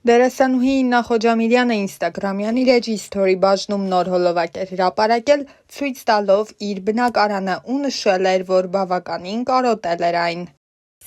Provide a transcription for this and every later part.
Դերասանուհի Իննա Խոջամիրյանը Ինստագրամյան իր էջի սթորի բաժնում նոր հոլովակ էր հրապարակել, ցույց տալով իր բնակարանը ու նշել էր, որ բավականին կարոտել էր այն։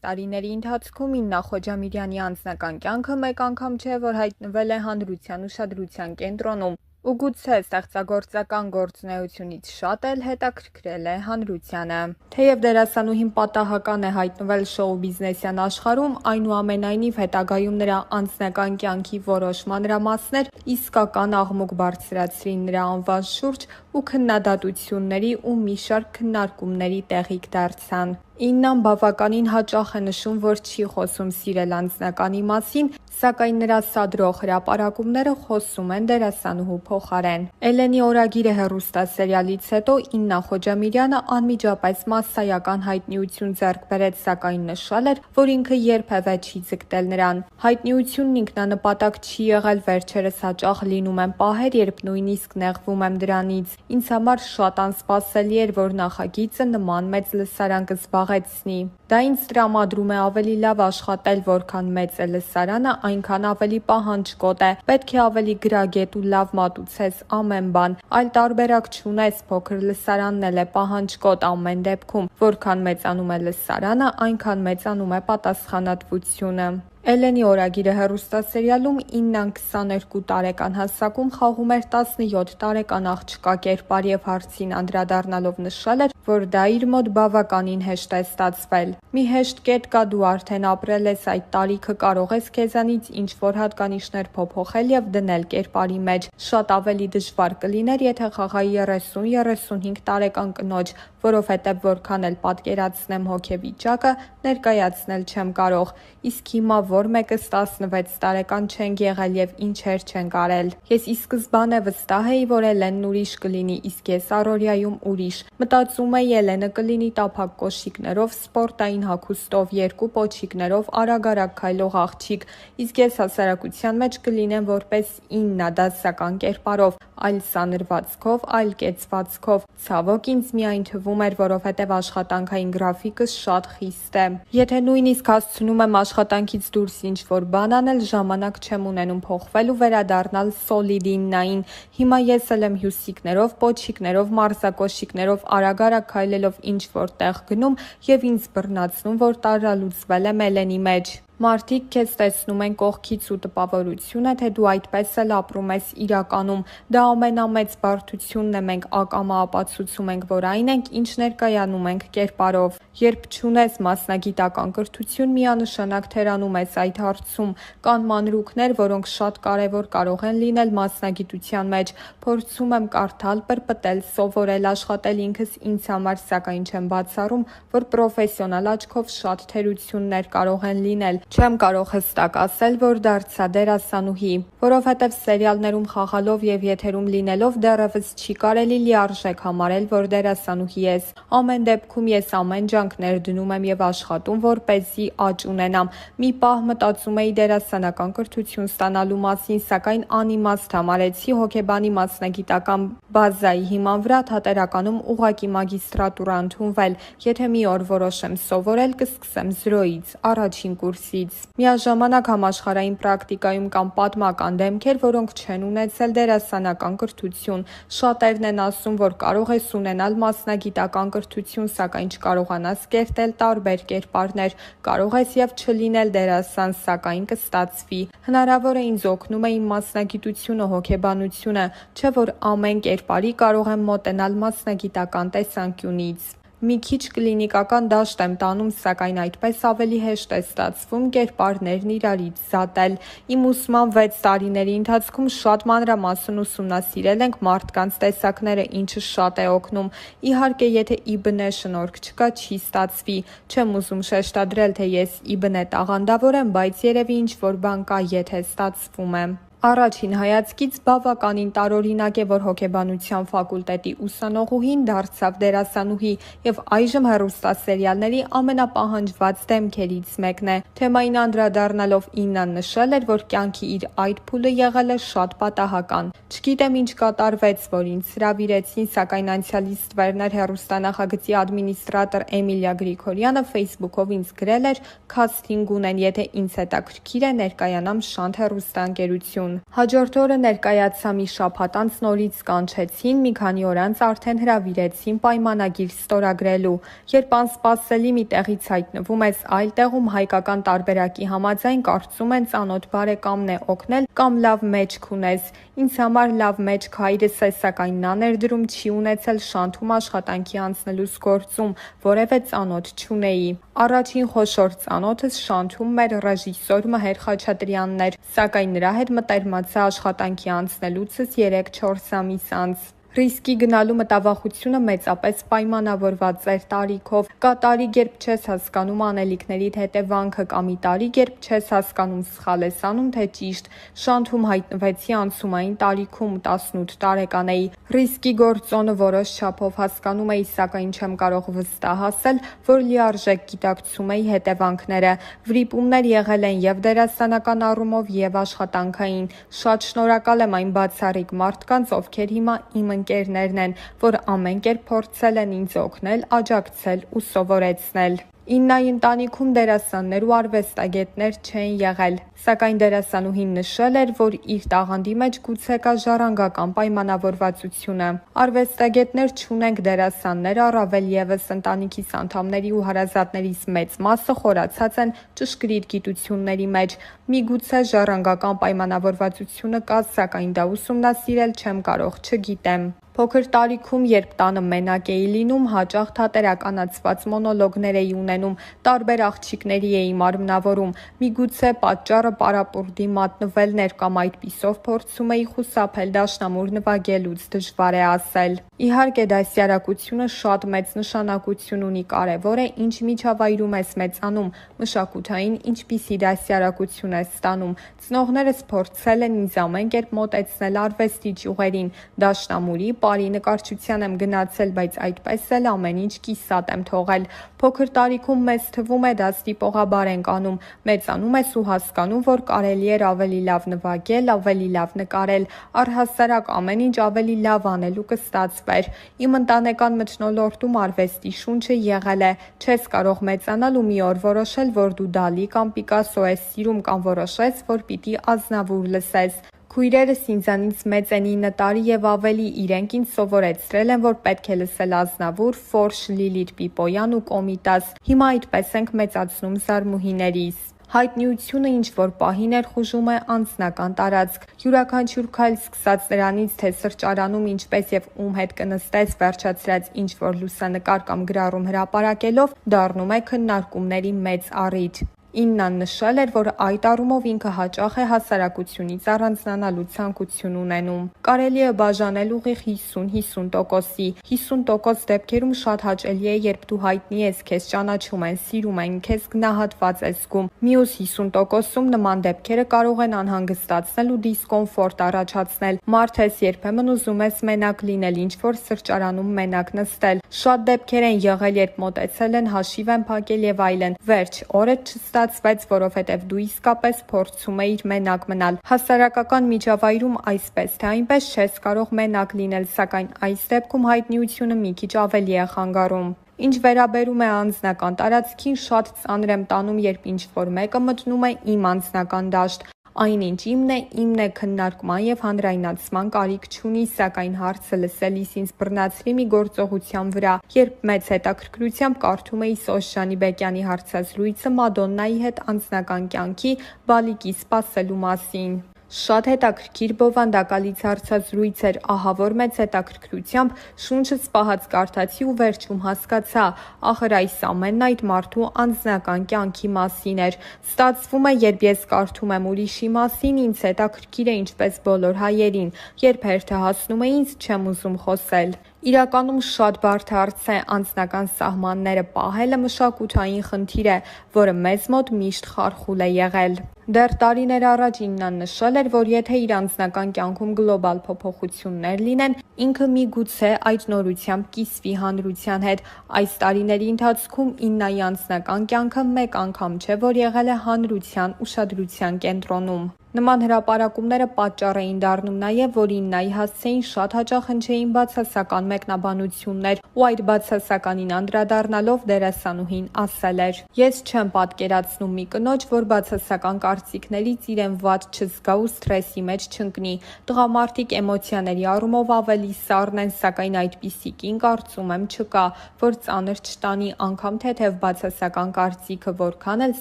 Տարիների ընթացքում Իննա Խոջամիրյանի անձնական կյանքը մեկ անգամ չէ, որ հայտնվել է հանրության ուշադրության կենտրոնում ու գուցե ստեղծագործական գործունեությունից շատ էլ հետաքրքրել է հանրությանը։ Թեև դերասանուհին պատահական է հայտնվել շոու բիզնեսյան աշխարհում, այնուամենայնիվ հետագայում նրա անձնական կյանքի որոշ մանրամասներ իսկական աղմուկ բարձրացրին նրա անվան շուրջ ու քննադատությունների ու մի շարք քննարկումների տեղիք դարձան։ Իննան բավականին հաճախ է նշում, որ չի խոսում սիրել անձնականի մասին, սակայն նրա սադրող հրապարակումները խոսում են դերասանուհու փոխարեն։ Էլենի օրագիրը հեռուստասերիալից հետո Իննա Խոջամիրյանը անմիջապես մասսայական հայտնիություն ձեռք բերեց, սակայն նշել էր, որ ինքը երբևէ չի ձգտել նրան։ Հայտնիությունն ինքնանպատակ չի եղել, վերջերս հաճախ լինում են պահեր, երբ նույնիսկ նեղվում եմ դրանից։ Ինձ համար շատ անսպասելի էր, որ նախագիծը նման մեծ լսարան կզբաղեցնի։ Դա ինձ տրամադրում է ավելի լավ աշխատել, որքան մեծ է լսարանը, այնքան ավելի պահանջկոտ է։ Պետք է ավելի գրագետ ու լավ մատուցես ամեն բան, այլ տարբերակ չունես, փոքր լսարանն էլ է պահանջկոտ ամեն դեպքում։ Որքան մեծանում է լսարանը, այնքան մեծանում է պատասխանատվությունը։ Էլենի օրագիրը հեռուստասերիալում Իննան 22 տարեկան հասակում խաղում էր 17 տարեկան աղջկա կերպար և հարցին անդրադառնալով նշել էր, որ դա իր մոտ բավականին հեշտ է ստացվել։ Մի հեշտ կետ կա, դու արդեն ապրել ես այդ տարիքը, կարող ես քեզանից ինչ-որ հատկանիշներ փոփոխել և դնել կերպարի մեջ։ Շատ ավելի դժվար կլիներ, եթե խաղայի 30-35 տարեկան կնոջ, որովհետև որքան էլ պատկերացնեմ հոգեվիճակը, ներկայացնել չեմ կարող։ Իսկ հիմա որ մեկս 16 տարեկան չենք եղել և ինչեր չենք արել։ Ես ի սկզբանե վստահ էի, որ Էլենն ուրիշ կլինի, իսկ ես առօրյայում ուրիշ։ Մտածում էի Էլենը կլինի տափակ կոշիկներով, սպորտային հագուստով, երկու պոչիկներով, արագ-արագ քայլող աղջիկ, իսկ ես հասարակության մեջ կլինեմ որպես Իննա, դասական կերպարով, այլ սանրվածքով, այլ կեցվածքով։ Ցավոք ինձ միայն թվում էր, որովհետև աշխատանքային գրաֆիկս շատ խիստ է։ Եթե նույնիսկ հասցնում եմ աշխատանքից դուրս ինչ-որ բան անել, ժամանակ չեմ ունենում փոխվել ու վերադառնալ սոլիդ Իննային։ Հիմա ես էլ եմ հյուսիկներով, պոչիկներով, մարզակոշիկներով, արագ-արագ քայլելով ինչ-որ տեղ գնում և ինձ բռնացնում, որ տարրալուծվել եմ Էլենի մեջ։ Մարդիկ քեզ տեսնում են կողքից ու տպավորություն է, թե դու այդպես էլ ապրում ես իրականում։ Դա ամենամեծ բարդությունն է, մենք ակամա ապացուցում ենք, որ այն ենք, ինչ ներկայանում ենք կերպարով։ Երբ չունես մասնագիտական կրթություն, միանշանակ թերանում ես այդ հարցում։ Կան մանրուքներ, որոնք շատ կարևոր կարող են լինել մասնագիտության մեջ։ Փորձում եմ կարդալ, պրպտել, սովորել, աշխատել ինքս ինձ համար, սակայն չեմ բացառում, որ պրոֆեսիոնալ աչքով շատ թերություններ կարող են լինել։ Չեմ կարող հստակ ասել, որ դարձա դերասանուհի, որովհետև սերիալներում խաղալով և եթերում լինելով դեռևս չի կարելի լիարժեք համարել, որ դերասանուհի ես։ Ամեն դեպքում ես ամեն ջանք ներդնում եմ և աշխատում, որպեսզի աճ ունենամ։ Մի պահ մտածում էի դերասանական կրթություն ստանալու մասին, սակայն անիմաստ համարեցի հոգեբանի մասնագիտական բազայի հիման վրա թատերականում ուղղակի մագիստրատուրա ընդունվել։ Եթե մի օր որոշեմ սովորել, կսկսեմ զրոյից, առաջին կուրսից։ Միաժամանակ համաշխարհային պրակտիկայում կան պատմական դեմքեր, որոնք չեն ունեցել դերասանական կրթություն։ Շատերն են ասում, որ կարող ես ունենալ մասնագիտական կրթություն, սակայն չկարողանաս կերտել տարբեր կերպարներ։ Կարող ես և չլինել դերասան, սակայն կստացվի։ Հնարավոր է ինձ օգնում է իմ մասնագիտությունը, հոգեբանությունը, չէ՞ որ ամեն կերպարի կարող եմ մոտենալ մասնագիտական տեսանկյունից։ Մի քիչ կլինիկական դաշտ եմ տանում, սակայն այդպես ավելի հեշտ է ստացվում կերպարներն իրարից զատել։ Իմ ուսման 6 տարիների ընթացքում շատ մանրամասն ուսումնասիրել ենք մարդկանց տեսակները, ինչը շատ է օգնում։ Իհարկե, եթե ԻԲՆ շնորհք չկա, չի ստացվի։ Չեմ ուզում շեշտադրել, թե ես ԻԲՆ տաղանդավոր եմ, բայց երևի ինչ-որ բան կա, եթե ստացվում է։ Առաջին հայացքից բավականին տարօրինակ է, որ հոգեբանության ֆակուլտետի ուսանողուհին դարձավ դերասանուհի և այժմ հեռուստասերիալների ամենապահանջված դեմքերից մեկն է։ Թեմային անդրադառնալով Իննան նշել էր, որ կյանքի իր այդ փուլը եղել է շատ պատահական։ «Չգիտեմ ինչ կատարվեց, որ ինձ հրավիրեցին, սակայն անցյալից ստվերներ» հեռուստանախագծի ադմինիստրատոր Էմիլիա Գրիգորյանը ֆեյսբուքով ինձ գրել էր՝ «Քասթինգ ունեն, եթե ինձ հետաքրքիր է, ներկայանամ Շանթ հեռուստաընկերություն»։ Հաջորդ օրը ներկայացա, մի շաբաթ անց նորից կանչեցին, մի քանի օր անց արդեն հրավիրեցին պայմանագիր ստորագրելու։ Երբ անսպասելի մի տեղից հայտնվում ես այլ տեղում, հայկական տարբերակի համաձայն կարծում են ծանոթ բարեկամն է օգնել կամ լավ մեջք ունես։ Ինձ համար լավ մեջք հայրս է, սակայն նա ներդրում չի ունեցել Շանթում աշխատանքի անցնելուս գործում, որևէ ծանոթ չունեի։ Առաջին խոշոր ծանոթս Շանթում մեր ռեժիսոր Մհեր Խաչատրյանն էր, սակայն նրա հետ մտերմացա աշխատանքի անցնելուցս 3-4 ամիս անց։ Ռիսկի գնալու մտավախությունը մեծապես պայմանավորված էր տարիքով։ Կա տարիք, երբ չես հասկանում անելիքներիդ հետևանքը, կամ մի տարիք, երբ չես հասկանում սխալ ես անում, թե ճիշտ։ Շանթում հայտնվեցի անցումային տարիքում, 18 տարեկան էի։ Ռիսկի գործոնը որոշ չափով հասկանում էի, սակայն չեմ կարող վստահ ասել, որ լիարժեք գիտակցում էի հետևանքները։ Վրիպումներ եղել են և դերասանական առումով, և աշխատանքային։ Շատ շնորհակալ եմ այն բացառիկ մարդկանց, ովքեր հիմա իմ ընկերներն են, որ ամեն կերպ փորձել են ինձ օգնել, աջակցել ու սովորեցնել։ Իննայի ընտանիքում դերասաններ ու արվեստագետներ չեն եղել, սակայն դերասանուհին նշել էր, որ իր տաղանդի մեջ գուցե կա ժառանգական պայմանավորվածությունը։ Արվեստագետներ չունենք, դերասաններ առավել ևս, ընտանիքիս անդամների ու հարազատներիս մեծ մասը խորացած են ճշգրիտ գիտությունների մեջ։ Միգուցե ժառանգական պայմանավորվածությունը կա, սակայն դա ուսումնասիրել չեմ կարող, չգիտեմ։ Փոքր տարիքում, երբ տանը մենակ էի լինում, հաճախ թատերականացված մոնոլոգներ էի ունենում, տարբեր աղջիկների էի մարմնավորում։ Միգուցե պատճառը պարապուրդի մատնվելն էր, կամ այդպիսով փորձում էի խուսափել դաշնամուր նվագելուց, դժվար է ասել։ Իհարկե, դաստիարակությունը շատ մեծ նշանակություն ունի, կարևոր է ինչ միջավայրում ես մեծանում, մշակութային ինչպիսի դաստիարակություն ես ստանում։ Ծնողներս փորձել են ինձ ամեն կերպ մոտեցնել արվեստի ճյուղերին, դաշնամուրի, պարի, նկարչության եմ գնացել, բայց այդպես էլ ամեն ինչ կիսատ եմ թողել։ Փոքր տարիքում մեզ թվում է դա ստիպողաբար ենք անում, մեծանում ես ու հասկանում, որ կարելի էր ավելի լավ նվագել, ավելի լավ նկարել, առհասարակ ամեն ինչ ավելի լավ անել ու կստացվեր։ Իմ ընտանեկան մթնոլորտում արվեստի շունչը եղել է, չես կարող մեծանալ ու մի օր որոշել, որ դու Դալի կամ Պիկասո ես սիրում, կամ որոշես, որ պիտի Ազնավուր լսես։ Քույրերս ինձանից մեծ են 9 տարի և ավելի, իրենք ինձ սովորեցրել են, որ պետք է լսել Ազնավուր, Ֆորշ, Լիլիթ Պիպոյան ու Կոմիտաս։ Հիմա այդպես ենք մեծացնում զարմուհիներիս։ Հայտնիությունը ինչ-որ պահին ներխուժում է անձնական տարածք։ Յուրաքանչյուր քայլ, սկսած նրանից, թե սրճարանում ինչպես և ում հետ կնստես, վերջացրած ինչ-որ լուսանկար կամ գրառում հրապարակելով, դառնում է քննարկումների մեծ առիթ։ Իննան նշել էր, որ այդ առումով ինքը հաճախ է հասարակությունից առանձնանալու ցանկություն ունենում։ Կարելի է բաժանել ուղիղ 50-50%-ի։ 50% դեպքերում շատ հաճելի է, երբ դու հայտնի ես, քեզ ճանաչում են, սիրում են, քեզ գնահատված ես զգում։ Մյուս 50%-ում նման դեպքերը կարող են անհանգստացնել ու դիսկոմֆորտ առաջացնել։ Մարդ ես, երբեմն ուզում ես մենակ լինել, ինչ-որ սրճարանում մենակ նստել։ Շատ դեպքեր են եղել, երբ մոտեցել են, հաշիվ են փակել և այլն։ Վերջ, օրդ չստացվեց, որովհետև դու իսկապես փորձում էիր մենակ մնալ։ Հասարակական միջավայրում այսպես թե այնպես չես կարող մենակ լինել, սակայն այս դեպքում հայտնիությունը մի քիչ ավելի է խանգարում։ Ինչ վերաբերում է անձնական տարածքին, շատ ծանր եմ տանում, երբ ինչ-որ մեկը մտնում է իմ անձնական դաշտ։ Այնինչ իմն է, քննարկման և հանրայնացման կարիք չունի, սակայն հարցը լսելիս ինձ բռնացրի մի գործողության վրա, երբ մեծ հետաքրքրությամբ կարդում էի Սոշ Ջանիբեկյանի հարցազրույցը Մադոննայի հետ անձնական կյանքի բալիկի սպասելու մասին։ Շատ հետաքրքիր բովանդակալից հարցազրույց էր, ահա որ մեծ հետաքրքրությամբ շունչս պահած կարդացի ու վերջում հասկացա, ախր այս ամենն այդ մարդու անձնական կյանքի մասին էր։ Ստացվում է, երբ ես կարդում եմ ուրիշի մասին, ինձ հետաքրքիր է ինչպես բոլոր հայերին, երբ հերթը հասնում է ինձ, չեմ ուզում խոսել։ Իրականում շատ բարդ հարց է անձնական սահմանները պահելը մշակութային խնդիր է, որը մեզ մոտ միշտ խարխուլ է եղել։ Դեռ տարիներ առաջ Իննան նշել էր, որ եթե իր անձնական կյանքում գլոբալ փոփոխություններ լինեն, ինքը միգուցե այդ նորությամբ կիսվի հանրության հետ։ Այս տարիների ընթացքում Իննայի անձնական կյանքը մեկ անգամ չէ, որ եղել է հանրության ուշադրության կենտրոնում։ Նման հրապարակումները պատճառ էին դառնում նաև, որ Իննայի հասցեին շատ հաճախ հնչեին բացասական մեկնաբանություններ, ու այդ բացասականին անդրադառնալով դերասանուհին ասել էր. «Ես չեմ պատկերացնում մի կնոջ, որ բացասական կարծիքներից իրեն վատ չզգա ու սթրեսի մեջ չընկնի։ Տղամարդիկ էմոցիաների առումով ավելի սառն են, սակայն այդպիսի կին կարծում եմ չկա, որ ծանր չտանի անգամ թեթև բացասական կարծիքը որքան էլ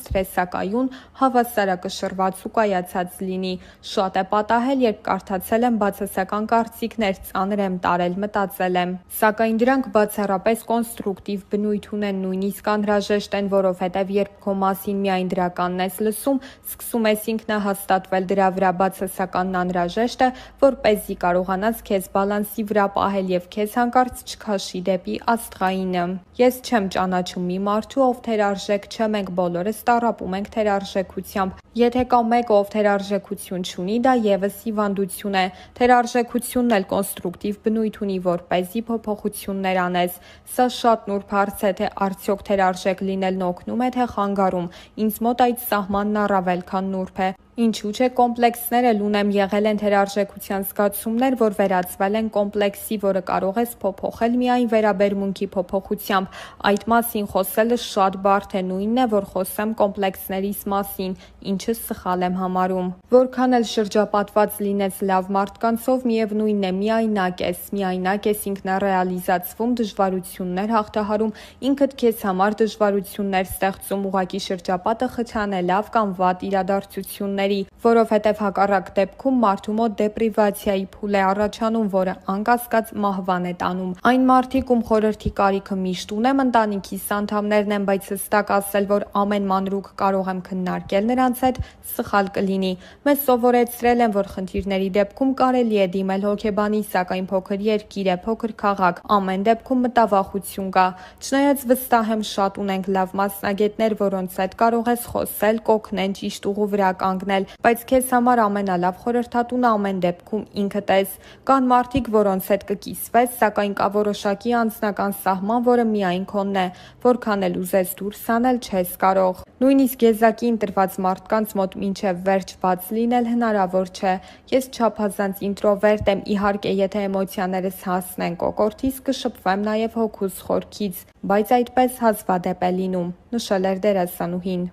սթրեսակայուն, հավասարակշռված ու կայացած լինի։ Շատ է պատահել, երբ կարդացել եմ բացասական կարծիքներ, ծանր եմ տարել, մտածել եմ։ Սակայն դրանք բացառապես կոնստրուկտիվ բնույթ ունեն, նույնիսկ անհրաժեշտ են, որովհետև երբ քո մասին միայն դրականն ես լսում, սկսում ես ինքնահաստատվել դրա վրա, բացասականն անհրաժեշտ է, որպեսզի կարողանաս քեզ բալանսի վրա պահել և քեզ հանկարծ չքաշի դեպի աստղայինը։ Ես չեմ ճանաչում մի մարդու, ով թերարժեք չէ, մենք բոլորս տառապում ենք թերարժեքությամբ։ Եթե կա մեկը, ով թերարժեքություն չունի, դա ևս հիվանդություն է։ Թերարժեքությունն էլ կոնստրուկտիվ բնույթ ունի, որպեսզի փոփոխություններ անես։ Սա շատ նուրբ հարց է, թե արդյոք թերարժեք լինելն օգնում է, թե խանգարում։ Ինձ մոտ այդ սահմանն առավել քան նուրբ է։ Ինչու՞ չէ, կոմպլեքսներ էլ ունեմ, եղել են թերարժեքության զգացումներ, որ վերածվել են կոմպլեքսի, որը կարող ես փոփոխել միայն վերաբերմունքի փոփոխությամբ։ Այդ մասին խոսելը շատ բարդ է, նույնն է, որ խոսեմ կոմպլեքսներիս մասին, ինչը սխալ եմ համարում։ Որքան էլ շրջապատված լինես լավ մարդկանցով, միևնույնն է, միայնակ ես ինքնառեալիզացվում, դժվարություններ հաղթահարում, ինքդ քեզ համար դժվարություններ ստեղծում, ուղղակի շրջապատը խթանելով կամ վատ իրադարձությունների, որովհետև հակառակ դեպքում մարդու մոտ դեպրիվացիայի փուլ է առաջանում, որը անկասկած մահվան է տանում։ Այն մարդիկ, ում խորհրդի կարիքը միշտ ունեմ, ընտանիքիս անդամներն են, բայց հստակ ասել, որ ամեն մանրուք կարող եմ քննարկել նրանց հետ, սխալ կլինի։ Մեզ սովորեցրել են, որ խնդիրների դեպքում կարելի է դիմել հոգեբանի, սակայն փոքր երկիր է, փոքր քաղաք, ամեն դեպքում մտավախություն կա։ Չնայած վստահ եմ, շատ ունենք լավ մասնագետներ, որոնց հետ կարող ես խոսել, կօգնեն ճիշտ ուղու վրա կանգնել, բայց քեզ համար ամենալավ խորհրդատունը ամեն դեպքում ինքդ ես։ Կան մարդիկ, որոնց հետ կկիսվես, սակայն կա որոշակի անձնական սահման, որը միայն քոնն է, որքան էլ ուզես դուրս հանել, չես կարող։ Նույնիսկ եզակի ընտրված մարդկանց մոտ մինչև վերջ բաց լինել հնարավոր չէ։ Ես չափազանց ինտրովերտ եմ, իհարկե, եթե էմոցիաներս հասնեն կոկորդիս, կշփվեմ նաև հոգուս խորքից, բայց այդպես հազվադեպ է լինում, նշել էր դերասանուհին։